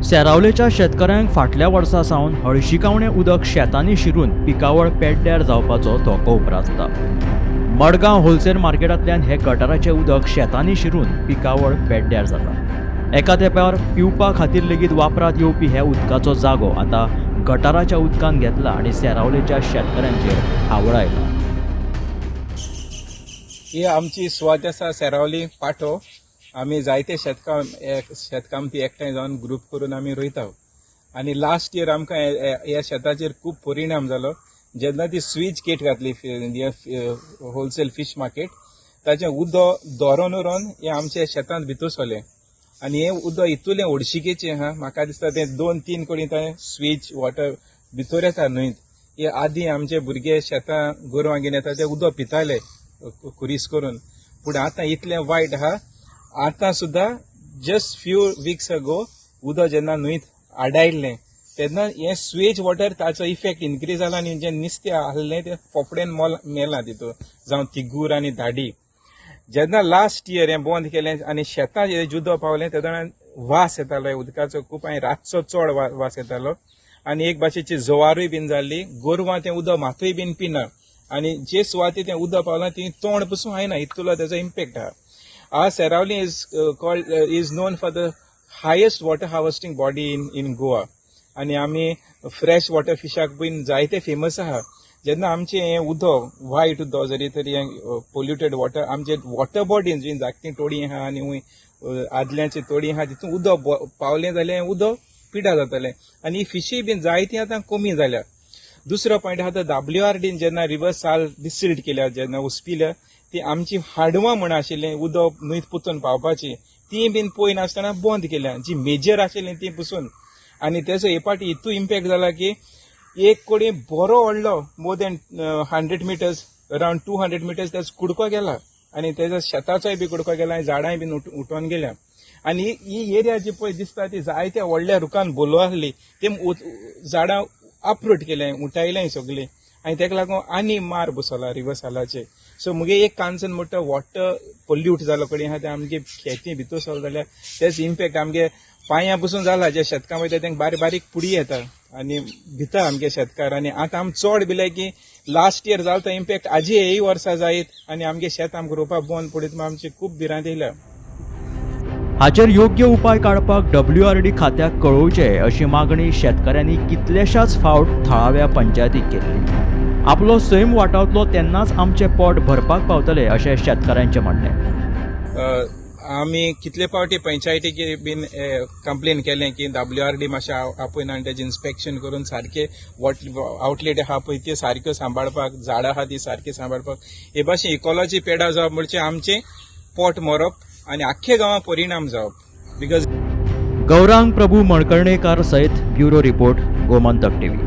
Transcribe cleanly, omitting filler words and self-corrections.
सेरावलेच्या शेतकऱ्यांक फाटल्या वर्सा सावन हळशिकावणें उदक शेतांनी शिरून पिकावळ पेड्ड्यार जावपाचो धोको उप्रासता। मडगांव होलसेल मार्केटांतल्यान हे गटाराचें उदक शेतांनी शिरून पिकावळ पेड्ड्यार जाता। एका तेंपार पिवपा खातीर लेगीत वापरात येवपी हे उदकाचो जागो आतां गटाराच्या उदकान घेतला आनी सेरावलेच्या शेतकऱ्यांचेर हावळ आयला। ही आमची स्वात आसा सेरावली पाठो। आमी जायते शेतकामती एकठांय जावन ग्रुप करून आमी रोयता आनी लास्ट इयर आमकां ह्या शेताचेर खूब परिणाम जालो। जेन्ना ती स्विच गेट घातली होलसेल फिश मार्केट, ताचें उदक धोरून उरोन हे आमच्या शेतांत भितर सरलें आनी हे उदक इतुलें हळशिकेचें आहा, म्हाका दिसता तें 2-3 कोणी थंय स्विच वॉटर भितर येता न्हंयत। हे आदीं आमचे भुरगे शेतां गोरवां घेवन येता ते उदक पिताले खुरीस करून, पूण आतां इतलें वायट आहा। आतां सुद्दां जस्ट फ्यू वीक्स अगो उदक जेन्ना न्हंयत आडायल्लें तेन्ना हें स्वेज वॉटर ताचो इफेक्ट इन्क्रीज जाला आनी जें नुस्तें आहलें तें फोफडेन मेलां तितून, जावं तिगूर आनी धाडी। जेन्ना लास्ट इयर हें बंद केलें आनी शेतां जें उदक पावलें तेन्ना वास येतालो उदकाचो खूब, आनी रातचो चड वास येतालो आनी एक भाशेची जवारूय बीन जाल्ली। गोरवां तें उदक मातूय बीन पिना आनी जे सुवाती तें उदक पावलां ती तोंड पसून आयना, इतलो तेजो इम्पॅक्ट आहा। Our Seraulim is known for the highest water harvesting body in Goa, आणि आमी फ्रेश वॉटर फिशाक बीन जायते फेमस आहा। जेन्ना आमचे हे उदक वायट उदक जरी तरी पोल्युटेड वॉटर, आमचे वॉटर बॉडीज बीन जागती तोडी आहा आनी आदल्याची तोडी आहा, तितून उदक पावलें जाल्यार उदक पिड्या जातलें आनी फिशी बीन जायती आतां कमी जाल्या। दुसरो पॉयंट आहा तो WRDन जेन्ना रिवर साल डिसिल्ट केल्या, जेन्ना उस्पिल्या, ती आमची हाडवां म्हण आशिल्लें उदक न्हंयत पुसून पावपाची ती बीन पळय नासतना बंद केल्या, जी मेजर आशिल्लीं ती पुसून। आनी तेजो हे पाटी इतू इम्पॅक्ट जाला की एक कोडी बरो व्हडलो more than 100 metres, around 200 metres तेजो कुडको गेला आनी तेजो शेताचोय बी कुडको गेला आनी झाडांय बीन उठोवन गेल्या। आनी ही एरिया जी पळय दिसता ती जायत्या व्हडल्या रुखान बोलो आहली, ती झाडां अपरूट केले, उठायलें सगळीं आनी तेका लागून आनी मार बसला रिवर सालाचे। सो मुगे एक कांचन म्हणटा वॉटर पोल्यूट जालो कडेन आहा ते आमगे खेती भितर सरले जाल्यार तेच इम्पॅक्ट आमगे पांयां पसून जाला। जे शेतकार वयता तांकां बारीक बारीक पुडी येता आनी भिता आमगे शेतकार। आनी आतां आमी चड भिले की लास्ट इयर जालो तो इम्पॅक्ट आजी हेय वर्सां जायत आनी आमगे शेत आमकां रोवपाक बंद पडीत आमची खूब भिरांत येयल्या। हाचेर योग्य उपाय काडपाक WRD खात्याक कळोवचे अशी मागणी शेतकऱ्यांनी कितलेशाच फावट थळाव्या पंचायतीक केल्ली। आपलो सैम वाटावतलो तेन्नाच आमचे पोट भरपाक पावतले अशें शेतकऱ्यांचें म्हणणें। आमी कितले फावटी पंचायतीक बीन कंप्लेन केलें की WRD मातशें आपयना आनी तेजें इन्स्पेक्शन करून सारके आउटलेट आहा पळय त्यो सारक्यो सांबाळपाक, झाडां आहा ती सारकी सांबाळपाक। हे भाशेन इकॉलॉजी पेडा जावप म्हणजे आमचें पोट मरप आनी आख्खे गांवां परिणाम जावप। बिकॉज गौरांग प्रभू मणकर्णेकार सयत ब्युरो रिपोर्ट गोमंतक TV।